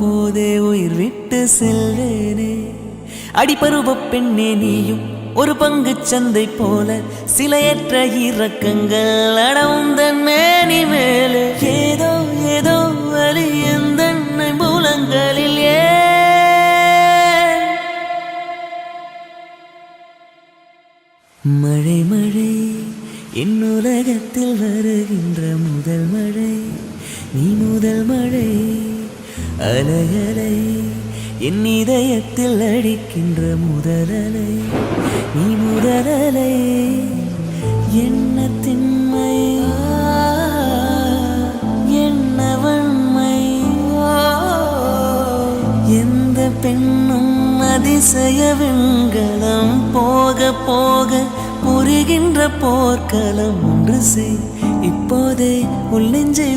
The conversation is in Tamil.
போதே உயிர் விட்டு செல்வேனே. அடிபருவ பெண்ணே நீயும் ஒரு பங்கு சந்தை போல சிலையற்ற இறக்கங்கள் அடவுந்தன் மேனி மேலே. ஏதோ ஏதோ வலி எந்தன்னை மூலங்களில் மழை மழை என் உலகத்தில் வருகின்ற முதல் மழை நீ. முதல் மழை அலை அலை என் இதயத்தில் அடிக்கின்ற முதல் அலை நீ. முதல் அலை என்ன திண்மை என்ன வன்மை. எந்த பெண்ணும் அதிசய வெண்கலம் போக போக புரிகின்ற போர்க்களம். ஒன்று செய் இப்போதே உள் நெஞ்சை